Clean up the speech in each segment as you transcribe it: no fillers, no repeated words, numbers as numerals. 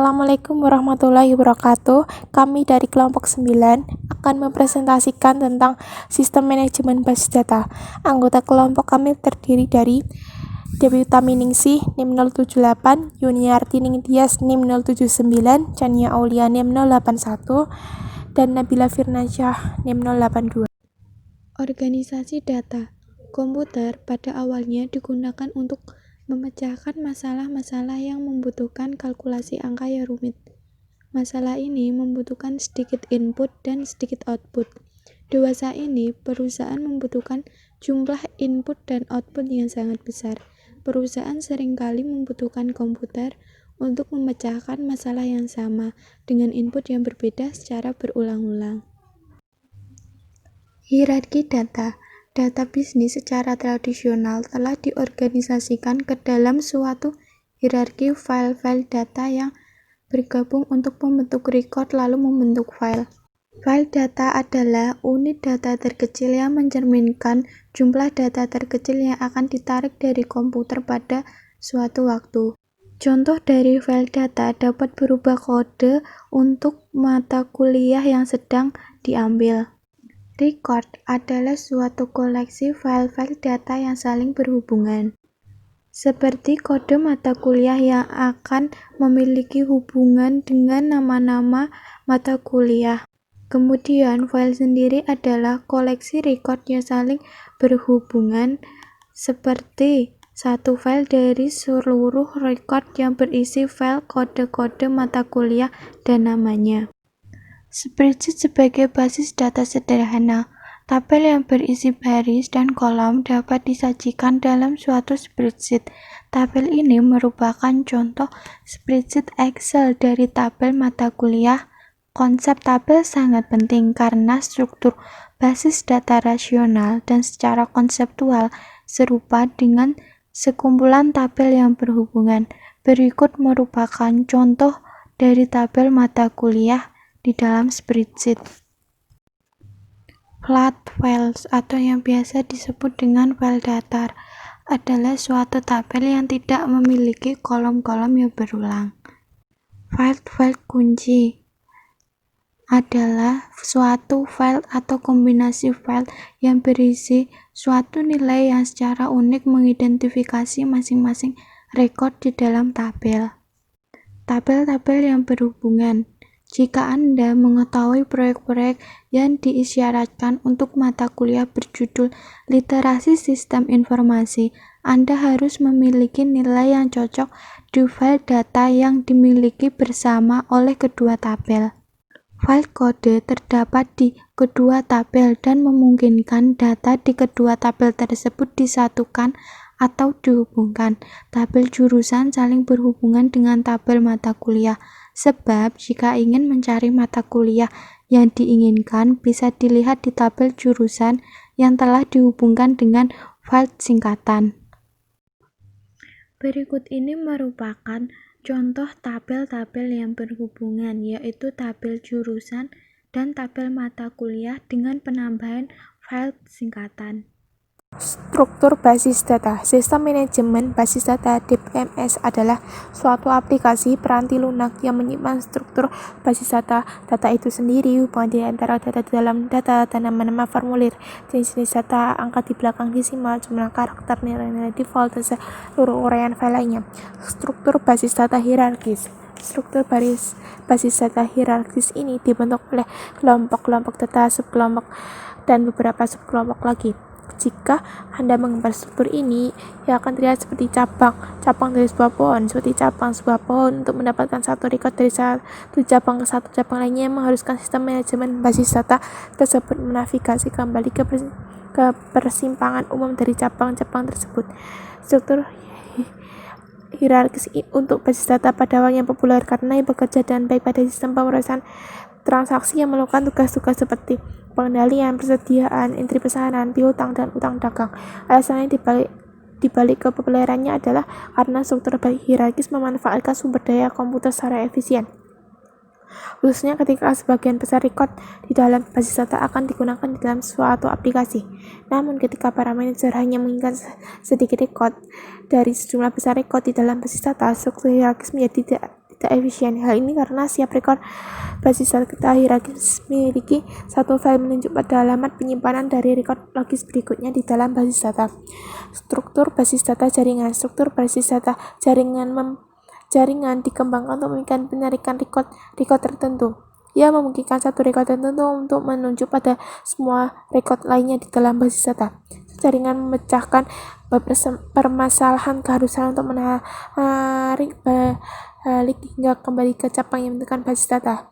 Assalamualaikum warahmatullahi wabarakatuh. Kami dari kelompok 9 akan mempresentasikan tentang sistem manajemen basis data. Anggota kelompok kami terdiri dari Dewi Utaminingsih NIM 078, Yuniarti Ningtyas NIM 079, Chania Aulia NIM 081, dan Nabila Firnansyah NIM 082. Organisasi data komputer pada awalnya digunakan untuk memecahkan masalah-masalah yang membutuhkan kalkulasi angka yang rumit. Masalah ini membutuhkan sedikit input dan sedikit output. Dewasa ini, perusahaan membutuhkan jumlah input dan output yang sangat besar. Perusahaan seringkali membutuhkan komputer untuk memecahkan masalah yang sama dengan input yang berbeda secara berulang-ulang. Hierarki data. Data bisnis secara tradisional telah diorganisasikan ke dalam suatu hierarki file-file data yang bergabung untuk membentuk record lalu membentuk file. File data adalah unit data terkecil yang mencerminkan jumlah data terkecil yang akan ditarik dari komputer pada suatu waktu. Contoh dari file data dapat berupa kode untuk mata kuliah yang sedang diambil. Record adalah suatu koleksi file-file data yang saling berhubungan, seperti kode mata kuliah yang akan memiliki hubungan dengan nama-nama mata kuliah. Kemudian, file sendiri adalah koleksi record yang saling berhubungan, seperti satu file dari seluruh record yang berisi file kode-kode mata kuliah dan namanya. Spreadsheet sebagai basis data sederhana. Tabel yang berisi baris dan kolom dapat disajikan dalam suatu spreadsheet. Tabel ini merupakan contoh spreadsheet Excel dari tabel mata kuliah. Konsep tabel sangat penting karena struktur basis data rasional dan secara konseptual serupa dengan sekumpulan tabel yang berhubungan. Berikut merupakan contoh dari tabel mata kuliah di dalam spreadsheet. Flat files atau yang biasa disebut dengan file datar adalah suatu tabel yang tidak memiliki kolom-kolom yang berulang. File kunci adalah suatu file atau kombinasi file yang berisi suatu nilai yang secara unik mengidentifikasi masing-masing record di dalam tabel. Tabel-tabel yang berhubungan. Jika Anda mengetahui proyek-proyek yang diisyaratkan untuk mata kuliah berjudul Literasi Sistem Informasi, Anda harus memiliki nilai yang cocok di file data yang dimiliki bersama oleh kedua tabel. File kode terdapat di kedua tabel dan memungkinkan data di kedua tabel tersebut disatukan atau dihubungkan. Tabel jurusan saling berhubungan dengan tabel mata kuliah. Sebab jika ingin mencari mata kuliah yang diinginkan bisa dilihat di tabel jurusan yang telah dihubungkan dengan file singkatan. Berikut ini merupakan contoh tabel-tabel yang berhubungan, yaitu tabel jurusan dan tabel mata kuliah dengan penambahan file singkatan. Struktur basis data. Sistem manajemen basis data (DBMS) adalah suatu aplikasi peranti lunak yang menyimpan struktur basis data. Data itu sendiri, hubungan di antara data di dalam data, dan nama-nama formulir, jenis-jenis data, angka di belakang desimal, jumlah karakter, nilai-nilai default, dan seluruh uraian file lainnya. Struktur basis data hierarkis. Struktur basis data hierarkis ini dibentuk oleh kelompok-kelompok data, subkelompok, dan beberapa subkelompok lagi. Jika Anda menggambar struktur ini, ia akan terlihat seperti cabang dari sebuah pohon. Seperti cabang sebuah pohon, untuk mendapatkan satu record dari satu cabang ke satu cabang lainnya, mengharuskan sistem manajemen basis data tersebut menavigasi kembali ke persimpangan umum dari cabang-cabang tersebut. Struktur hierarkis untuk basis data pada awalnya populer karena bekerja dengan baik pada sistem pemrosesan transaksi yang melakukan tugas-tugas seperti pengendalian, persediaan, entry pesanan, piutang, dan utang dagang. Alasannya dibalik kepopulerannya adalah karena struktur hierarkis memanfaatkan sumber daya komputer secara efisien. Khususnya ketika sebagian besar record di dalam basis data akan digunakan di dalam suatu aplikasi. Namun ketika para manajer hanya menginginkan sedikit record dari sejumlah besar record di dalam basis data, struktur hierarkis menjadi tidak efisien. Hal ini karena setiap rekor basis data hierarkis memiliki satu file menunjuk pada alamat penyimpanan dari rekor logis berikutnya di dalam basis data. Struktur basis data jaringan. Struktur basis data jaringan dikembangkan untuk memungkinkan penarikan rekod tertentu. Ia memungkinkan satu rekod tertentu untuk menunjuk pada semua rekod lainnya di dalam basis data. Jaringan memecahkan permasalahan keharusan untuk menarik balik hingga kembali ke cabang yang menentukan basis data.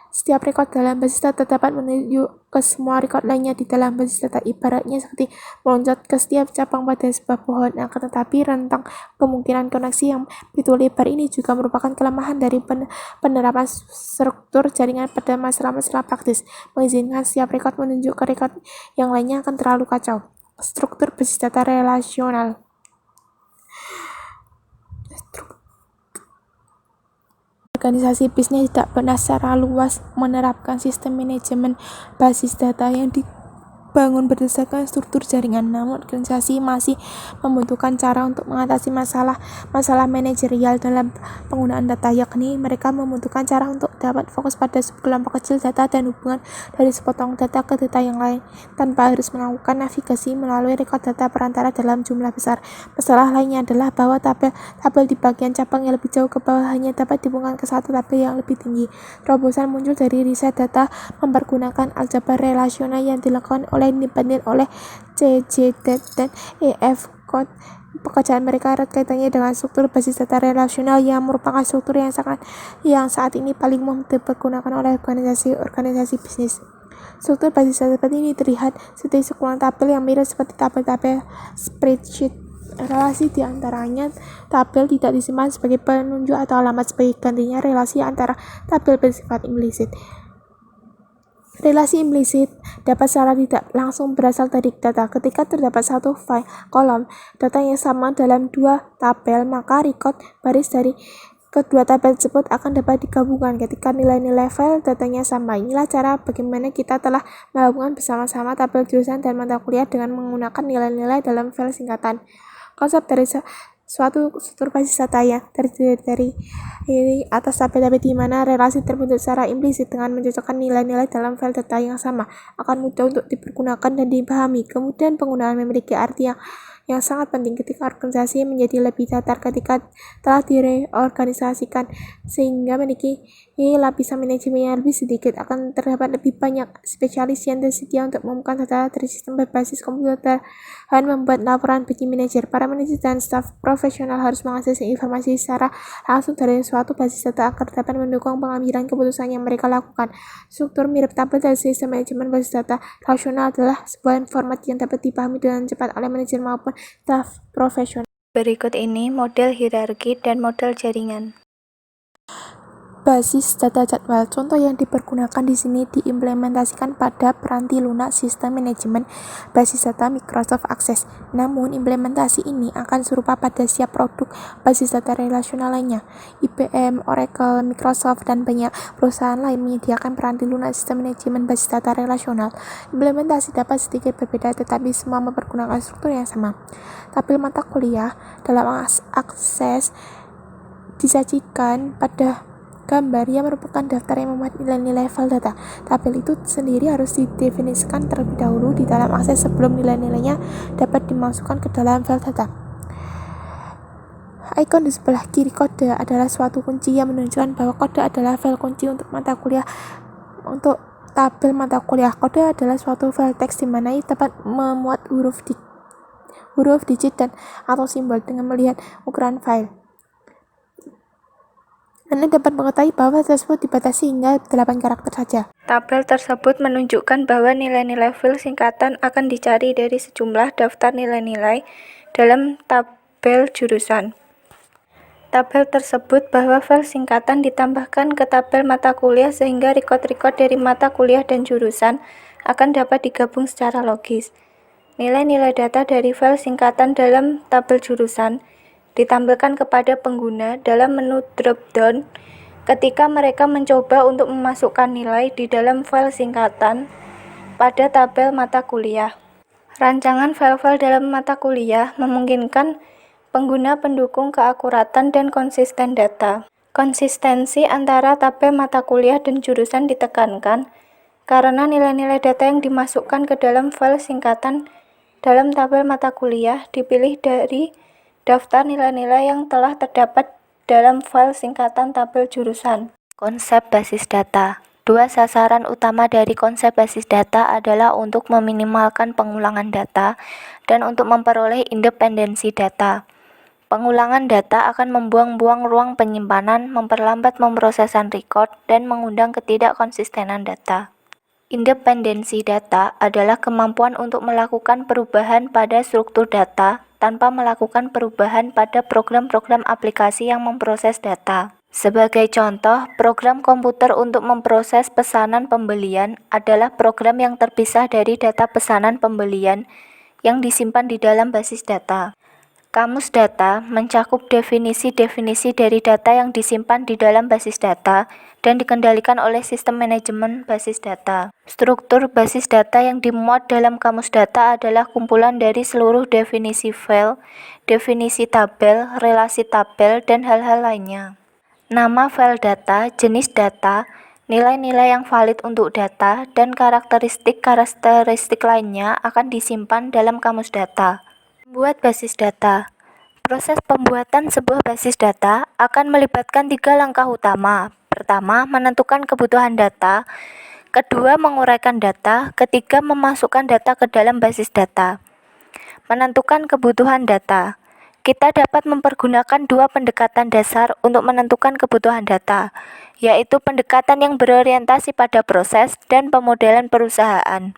Setiap rekod dalam basis data dapat menunjuk ke semua rekod lainnya di dalam basis data, ibaratnya seperti meloncat ke setiap cabang pada sebuah pohon. Akan tetapi rentang kemungkinan koneksi yang begitu lebar ini juga merupakan kelemahan dari penerapan struktur jaringan pada masalah-masalah praktis. Mengizinkan setiap rekod menunjuk ke rekod yang lainnya akan terlalu kacau. Struktur basis data relasional. Organisasi bisnis tidak pernah secara luas menerapkan sistem manajemen basis data yang dibangun berdasarkan struktur jaringan. Namun, organisasi masih membutuhkan cara untuk mengatasi masalah manajerial dalam penggunaan data, yakni mereka membutuhkan cara untuk dapat fokus pada sekelompok kecil data dan hubungan dari sepotong data ke data yang lain tanpa harus melakukan navigasi melalui rekod data perantara dalam jumlah besar. Masalah lainnya adalah bahwa tabel di bagian cabang yang lebih jauh ke bawah hanya dapat dihubungkan ke satu tabel yang lebih tinggi. Terobosan muncul dari riset data mempergunakan aljabar relasional yang dilakukan independen oleh CJD dan EF Code. Pekerjaan mereka erat kaitannya dengan struktur basis data relasional yang merupakan struktur yang saat ini paling umum dipergunakan oleh organisasi bisnis. Struktur basis data seperti ini terlihat seperti sekumpulan tabel yang mirip seperti tabel-tabel spreadsheet. Relasi di antaranya tabel tidak disimpan sebagai penunjuk atau alamat, sebagai gantinya relasi antara tabel bersifat implisit. Relasi implisit dapat secara tidak langsung berasal dari data. Ketika terdapat satu file kolom data yang sama dalam dua tabel, maka record baris dari kedua tabel tersebut akan dapat digabungkan ketika nilai-nilai file datanya sama. Inilah cara bagaimana kita telah menggabungkan bersama-sama tabel jurusan dan mata kuliah dengan menggunakan nilai-nilai dalam file singkatan. Konsep dari suatu struktur basis data yang terdiri dari atas tabel-tabel di mana relasi terbentuk secara implisit dengan mencocokkan nilai-nilai dalam file data yang sama akan mudah untuk dipergunakan dan dipahami. Kemudian penggunaan memiliki arti yang sangat penting ketika organisasi menjadi lebih datar ketika telah direorganisasikan, sehingga memiliki lapisan manajemen yang lebih sedikit. Akan terdapat lebih banyak spesialis yang tersedia untuk mengumpulkan data dari sistem berbasis komputer dan membuat laporan bagi manajer. Para manajer dan staf profesional harus mengakses informasi secara langsung dari suatu basis data agar dapat mendukung pengambilan keputusan yang mereka lakukan. Struktur mirip tabel dari sistem manajemen basis data rasional adalah sebuah format yang dapat dipahami dengan cepat oleh manajer maupun staf profesional. Berikut ini model hierarki dan model jaringan. Basis data jadwal. Contoh yang dipergunakan di sini diimplementasikan pada peranti lunak sistem manajemen basis data Microsoft Access. Namun, implementasi ini akan serupa pada setiap produk basis data relasional lainnya. IBM, Oracle, Microsoft, dan banyak perusahaan lain menyediakan peranti lunak sistem manajemen basis data relasional. Implementasi dapat sedikit berbeda, tetapi semua mempergunakan struktur yang sama. Tabel mata kuliah dalam Access disajikan pada gambar yang merupakan daftar yang memuat nilai-nilai file data. Tabel itu sendiri harus didefinisikan terlebih dahulu di dalam Access sebelum nilai-nilainya dapat dimasukkan ke dalam file data. Ikon di sebelah kiri kode adalah suatu kunci yang menunjukkan bahwa kode adalah file kunci untuk mata kuliah. Untuk tabel mata kuliah, kode adalah suatu file teks di mana ia dapat memuat huruf digit dan atau simbol. Dengan melihat ukuran file, Anda dapat mengetahui bahwa tersebut dibatasi hingga 8 karakter saja. Tabel tersebut menunjukkan bahwa nilai-nilai file singkatan akan dicari dari sejumlah daftar nilai-nilai dalam tabel jurusan. Tabel tersebut bahwa file singkatan ditambahkan ke tabel mata kuliah sehingga rekod-rekod dari mata kuliah dan jurusan akan dapat digabung secara logis. Nilai-nilai data dari file singkatan dalam tabel jurusan ditampilkan kepada pengguna dalam menu drop-down ketika mereka mencoba untuk memasukkan nilai di dalam file singkatan pada tabel mata kuliah. Rancangan file-file dalam mata kuliah memungkinkan pengguna pendukung keakuratan dan konsisten data. Konsistensi antara tabel mata kuliah dan jurusan ditekankan karena nilai-nilai data yang dimasukkan ke dalam file singkatan dalam tabel mata kuliah dipilih dari daftar nilai-nilai yang telah terdapat dalam file singkatan tabel jurusan. Konsep basis data. Dua sasaran utama dari konsep basis data adalah untuk meminimalkan pengulangan data dan untuk memperoleh independensi data. Pengulangan data akan membuang-buang ruang penyimpanan, memperlambat pemrosesan record, dan mengundang ketidakkonsistenan data. Independensi data adalah kemampuan untuk melakukan perubahan pada struktur data tanpa melakukan perubahan pada program-program aplikasi yang memproses data. Sebagai contoh, program komputer untuk memproses pesanan pembelian adalah program yang terpisah dari data pesanan pembelian yang disimpan di dalam basis data. Kamus data mencakup definisi-definisi dari data yang disimpan di dalam basis data dan dikendalikan oleh sistem manajemen basis data. Struktur basis data yang dimuat dalam kamus data adalah kumpulan dari seluruh definisi file, definisi tabel, relasi tabel, dan hal-hal lainnya. Nama file data, jenis data, nilai-nilai yang valid untuk data, dan karakteristik lainnya akan disimpan dalam kamus data. Membuat basis data. Proses pembuatan sebuah basis data akan melibatkan 3 langkah utama. Pertama, menentukan kebutuhan data. Kedua, menguraikan data. Ketiga, memasukkan data ke dalam basis data. Menentukan kebutuhan data. Kita dapat mempergunakan 2 pendekatan dasar untuk menentukan kebutuhan data, yaitu pendekatan yang berorientasi pada proses dan pemodelan perusahaan.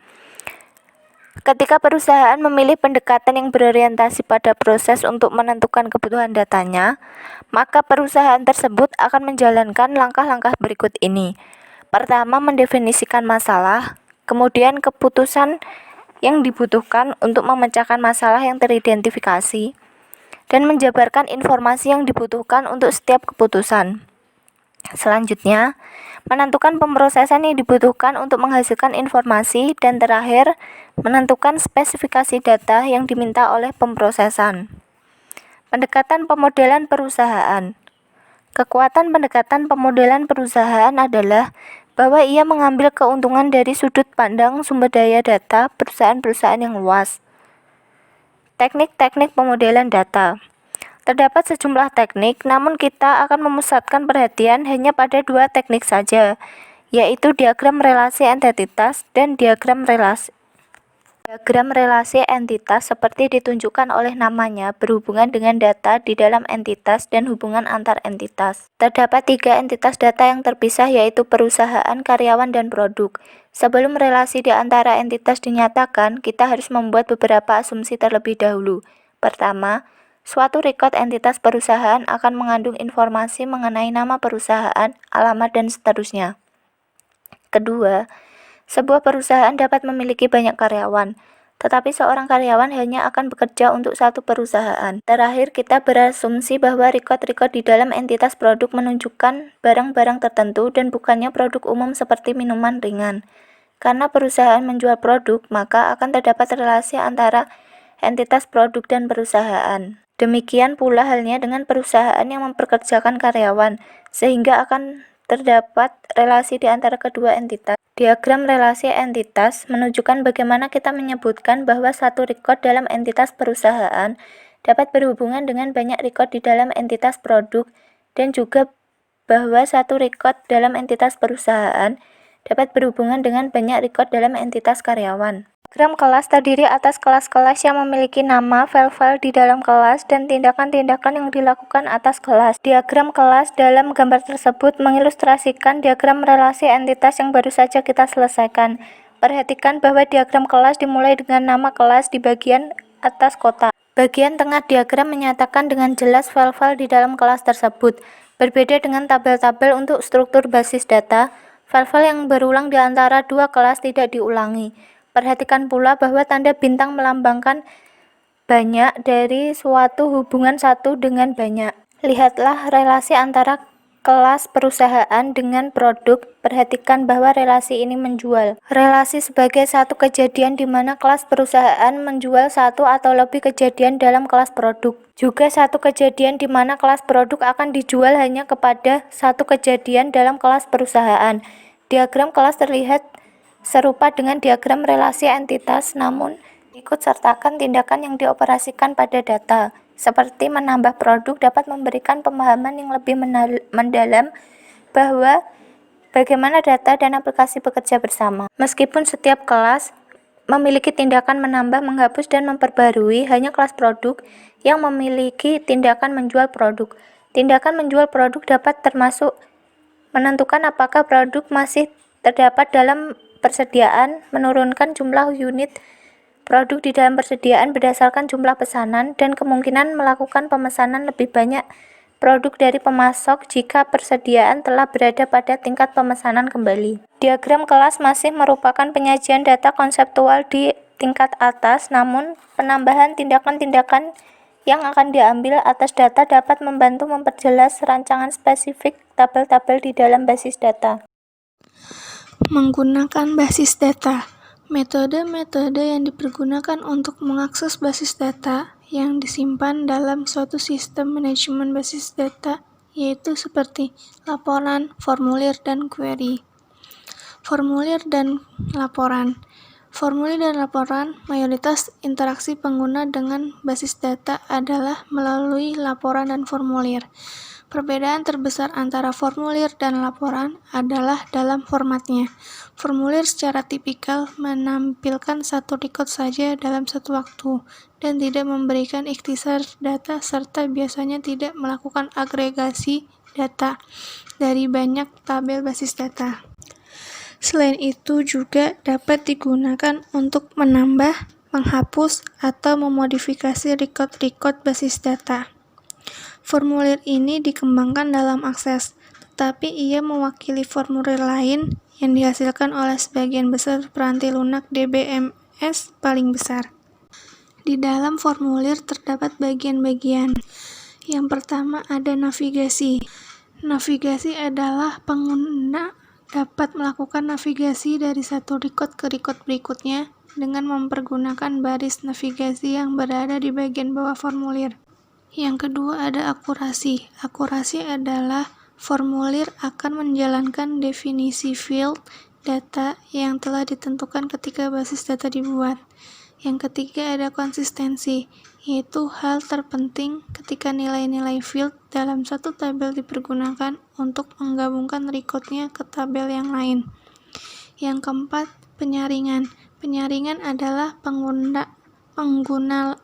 Ketika perusahaan memilih pendekatan yang berorientasi pada proses untuk menentukan kebutuhan datanya, maka perusahaan tersebut akan menjalankan langkah-langkah berikut ini. Pertama, mendefinisikan masalah, kemudian keputusan yang dibutuhkan untuk memecahkan masalah yang teridentifikasi, dan menjabarkan informasi yang dibutuhkan untuk setiap keputusan. Selanjutnya, menentukan pemrosesan yang dibutuhkan untuk menghasilkan informasi, dan terakhir, menentukan spesifikasi data yang diminta oleh pemrosesan. Pendekatan pemodelan perusahaan. Kekuatan pendekatan pemodelan perusahaan adalah bahwa ia mengambil keuntungan dari sudut pandang sumber daya data perusahaan-perusahaan yang luas. Teknik-teknik pemodelan data. Terdapat sejumlah teknik, namun kita akan memusatkan perhatian hanya pada 2 teknik saja, yaitu diagram relasi entitas dan diagram relasi. Diagram relasi entitas seperti ditunjukkan oleh namanya berhubungan dengan data di dalam entitas dan hubungan antar entitas. Terdapat 3 entitas data yang terpisah, yaitu perusahaan, karyawan, dan produk. Sebelum relasi di antara entitas dinyatakan, kita harus membuat beberapa asumsi terlebih dahulu. Pertama, suatu record entitas perusahaan akan mengandung informasi mengenai nama perusahaan, alamat, dan seterusnya. Kedua, sebuah perusahaan dapat memiliki banyak karyawan, tetapi seorang karyawan hanya akan bekerja untuk satu perusahaan. Terakhir, kita berasumsi bahwa record-record di dalam entitas produk menunjukkan barang-barang tertentu dan bukannya produk umum seperti minuman ringan. Karena perusahaan menjual produk, maka akan terdapat relasi antara entitas produk dan perusahaan. Demikian pula halnya dengan perusahaan yang mempekerjakan karyawan, sehingga akan terdapat relasi di antara kedua entitas. Diagram relasi entitas menunjukkan bagaimana kita menyebutkan bahwa satu record dalam entitas perusahaan dapat berhubungan dengan banyak record di dalam entitas produk, dan juga bahwa satu record dalam entitas perusahaan dapat berhubungan dengan banyak record dalam entitas karyawan. Diagram kelas terdiri atas kelas-kelas yang memiliki nama, file-file di dalam kelas, dan tindakan-tindakan yang dilakukan atas kelas. Diagram kelas dalam gambar tersebut mengilustrasikan diagram relasi entitas yang baru saja kita selesaikan. Perhatikan bahwa diagram kelas dimulai dengan nama kelas di bagian atas kotak. Bagian tengah diagram menyatakan dengan jelas file-file di dalam kelas tersebut. Berbeda dengan tabel-tabel untuk struktur basis data, file-file yang berulang di antara 2 kelas tidak diulangi. Perhatikan pula bahwa tanda bintang melambangkan banyak dari suatu hubungan satu dengan banyak. Lihatlah relasi antara kelas perusahaan dengan produk, perhatikan bahwa relasi ini menjual. Relasi sebagai satu kejadian di mana kelas perusahaan menjual satu atau lebih kejadian dalam kelas produk. Juga satu kejadian di mana kelas produk akan dijual hanya kepada satu kejadian dalam kelas perusahaan. Diagram kelas terlihat serupa dengan diagram relasi entitas, namun ikut sertakan tindakan yang dioperasikan pada data. Seperti menambah produk dapat memberikan pemahaman yang lebih mendalam bahwa bagaimana data dan aplikasi bekerja bersama. Meskipun setiap kelas memiliki tindakan menambah, menghapus, dan memperbarui, hanya kelas produk yang memiliki tindakan menjual produk. Tindakan menjual produk dapat termasuk menentukan apakah produk masih terdapat dalam persediaan, menurunkan jumlah unit produk di dalam persediaan berdasarkan jumlah pesanan, dan kemungkinan melakukan pemesanan lebih banyak produk dari pemasok jika persediaan telah berada pada tingkat pemesanan kembali. Diagram kelas masih merupakan penyajian data konseptual di tingkat atas, namun penambahan tindakan-tindakan yang akan diambil atas data dapat membantu memperjelas rancangan spesifik tabel-tabel di dalam basis data. Menggunakan basis data. Metode-metode yang dipergunakan untuk mengakses basis data yang disimpan dalam suatu sistem manajemen basis data yaitu seperti laporan, formulir, dan query. Formulir dan laporan. Formulir dan laporan, mayoritas interaksi pengguna dengan basis data adalah melalui laporan dan formulir. Perbedaan terbesar antara formulir dan laporan adalah dalam formatnya. Formulir secara tipikal menampilkan satu record saja dalam satu waktu dan tidak memberikan ikhtisar data serta biasanya tidak melakukan agregasi data dari banyak tabel basis data. Selain itu juga dapat digunakan untuk menambah, menghapus, atau memodifikasi record-record basis data. Formulir ini dikembangkan dalam Access, tetapi ia mewakili formulir lain yang dihasilkan oleh sebagian besar peranti lunak DBMS paling besar. Di dalam formulir terdapat bagian-bagian. Yang pertama ada navigasi. Navigasi adalah pengguna dapat melakukan navigasi dari satu record ke record berikutnya dengan mempergunakan baris navigasi yang berada di bagian bawah formulir. Yang kedua ada akurasi. Akurasi adalah formulir akan menjalankan definisi field data yang telah ditentukan ketika basis data dibuat. Yang ketiga ada konsistensi, yaitu hal terpenting ketika nilai-nilai field dalam satu tabel dipergunakan untuk menggabungkan recordnya ke tabel yang lain. Yang keempat, penyaringan. Penyaringan adalah pengguna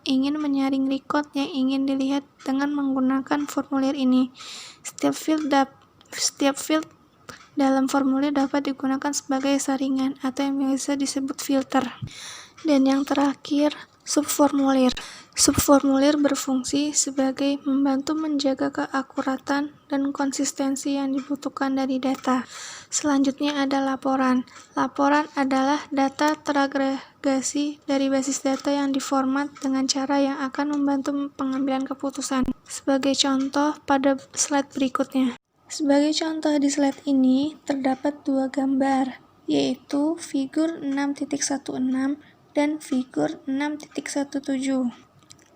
ingin menyaring record yang ingin dilihat dengan menggunakan formulir ini. Setiap field dalam formulir dapat digunakan sebagai saringan atau yang biasa disebut filter. Dan yang terakhir, subformulir. Subformulir berfungsi sebagai membantu menjaga keakuratan dan konsistensi yang dibutuhkan dari data. Selanjutnya ada laporan. Laporan adalah data teragregasi dari basis data yang diformat dengan cara yang akan membantu pengambilan keputusan. Sebagai contoh pada slide berikutnya. Sebagai contoh di slide ini terdapat dua gambar, yaitu figur 6.16 dan figur 6.17.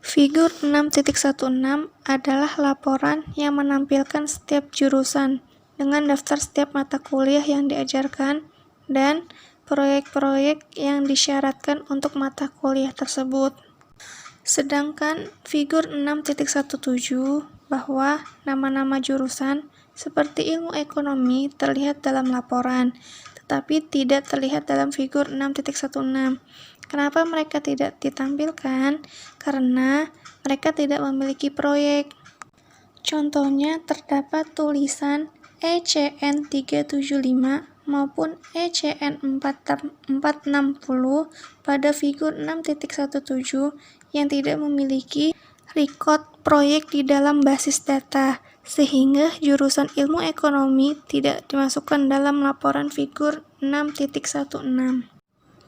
Figur 6.16 adalah laporan yang menampilkan setiap jurusan dengan daftar setiap mata kuliah yang diajarkan dan proyek-proyek yang disyaratkan untuk mata kuliah tersebut. Sedangkan figur 6.17 bahwa nama-nama jurusan seperti ilmu ekonomi terlihat dalam laporan, tetapi tidak terlihat dalam figur 6.16. Kenapa mereka tidak ditampilkan? Karena mereka tidak memiliki proyek. Contohnya terdapat tulisan ECN 375 maupun ECN 460 pada figur 6.17 yang tidak memiliki record proyek di dalam basis data, sehingga jurusan ilmu ekonomi tidak dimasukkan dalam laporan figur 6.16.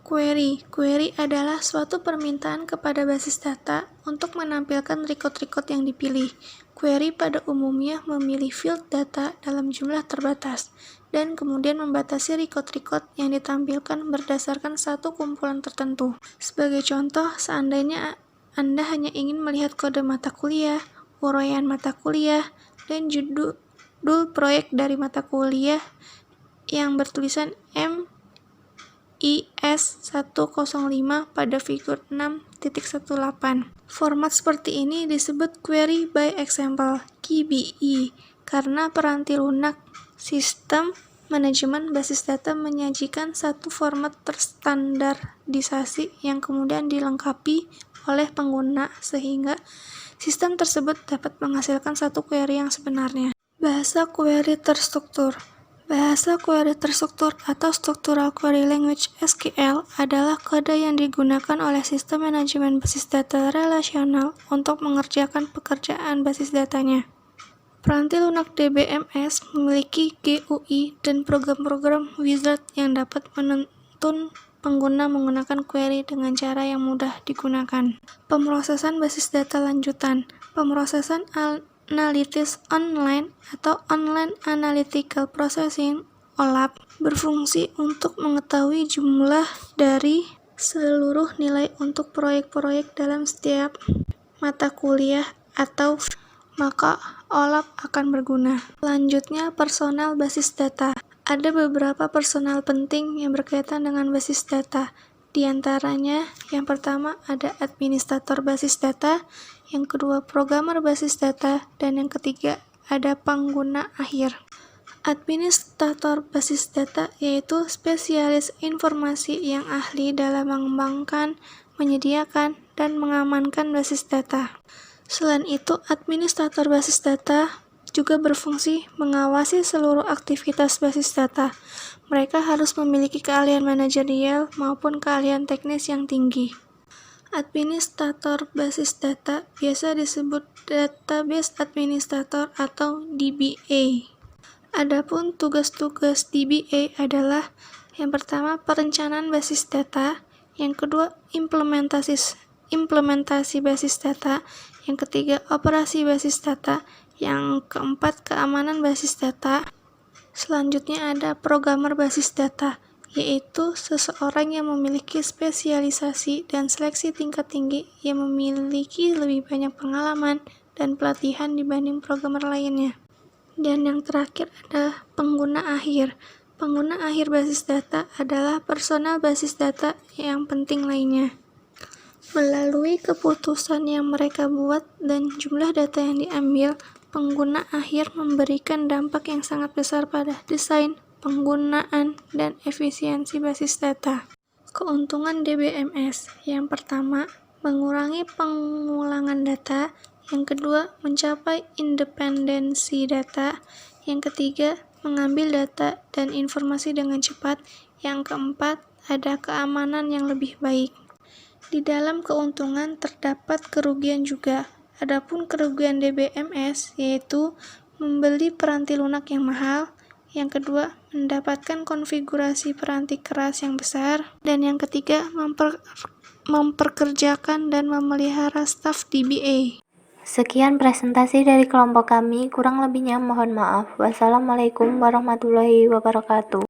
Query adalah suatu permintaan kepada basis data untuk menampilkan record-record yang dipilih. Query pada umumnya memilih field data dalam jumlah terbatas, dan kemudian membatasi record-record yang ditampilkan berdasarkan satu kumpulan tertentu. Sebagai contoh, seandainya Anda hanya ingin melihat kode mata kuliah, uraian mata kuliah, dan judul proyek dari mata kuliah yang bertulisan MIS 105 pada figur 6.18. Format seperti ini disebut Query by Example (QBE) karena peranti lunak sistem manajemen basis data menyajikan satu format terstandarisasi yang kemudian dilengkapi oleh pengguna sehingga sistem tersebut dapat menghasilkan satu query yang sebenarnya. Bahasa query terstruktur. Bahasa query terstruktur atau Structural Query Language (SQL) adalah kode yang digunakan oleh sistem manajemen basis data relasional untuk mengerjakan pekerjaan basis datanya. Peranti lunak DBMS memiliki GUI dan program-program wizard yang dapat menuntun pengguna menggunakan query dengan cara yang mudah digunakan. Pemrosesan basis data lanjutan. Pemrosesan analitis online atau Online Analytical Processing (OLAP) berfungsi untuk mengetahui jumlah dari seluruh nilai untuk proyek-proyek dalam setiap mata kuliah atau maka OLAP akan berguna. Selanjutnya, personal basis data. Ada beberapa personal penting yang berkaitan dengan basis data. Di antaranya, yang pertama ada administrator basis data, yang kedua programmer basis data, dan yang ketiga ada pengguna akhir. Administrator basis data yaitu spesialis informasi yang ahli dalam mengembangkan, menyediakan, dan mengamankan basis data. Selain itu, administrator basis data juga berfungsi mengawasi seluruh aktivitas basis data. Mereka harus memiliki keahlian manajerial maupun keahlian teknis yang tinggi. Administrator basis data biasa disebut Database Administrator atau DBA. Adapun tugas-tugas DBA adalah yang pertama perencanaan basis data, yang kedua implementasi basis data, yang ketiga operasi basis data, yang keempat keamanan basis data. Selanjutnya ada programmer basis data, yaitu seseorang yang memiliki spesialisasi dan seleksi tingkat tinggi yang memiliki lebih banyak pengalaman dan pelatihan dibanding programmer lainnya. Dan yang terakhir adalah pengguna akhir. Pengguna akhir basis data adalah personal basis data yang penting lainnya. Melalui keputusan yang mereka buat dan jumlah data yang diambil, pengguna akhir memberikan dampak yang sangat besar pada desain, penggunaan, dan efisiensi basis data. Keuntungan DBMS. Yang pertama, mengurangi pengulangan data. Yang kedua, mencapai independensi data. Yang ketiga, mengambil data dan informasi dengan cepat. Yang keempat, ada keamanan yang lebih baik. Di dalam keuntungan terdapat kerugian juga. Adapun kerugian DBMS yaitu membeli peranti lunak yang mahal, yang kedua mendapatkan konfigurasi peranti keras yang besar, dan yang ketiga memperkerjakan dan memelihara staf DBA. Sekian presentasi dari kelompok kami, kurang lebihnya mohon maaf. Wassalamualaikum warahmatullahi wabarakatuh.